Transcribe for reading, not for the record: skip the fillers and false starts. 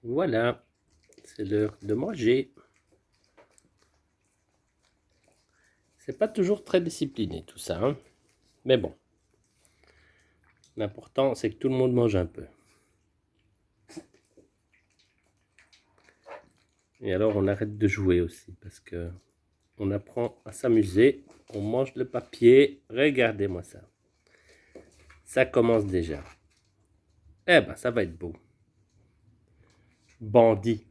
Voilà, c'est l'heure de manger. C'est pas toujours très discipliné tout ça, hein? Mais bon, l'important c'est que tout le monde mange un peu. Et alors on arrête de jouer aussi parce que on apprend à s'amuser. On mange le papier. Regardez-moi ça. Ça commence déjà. Eh ben ça va être beau. Bandit.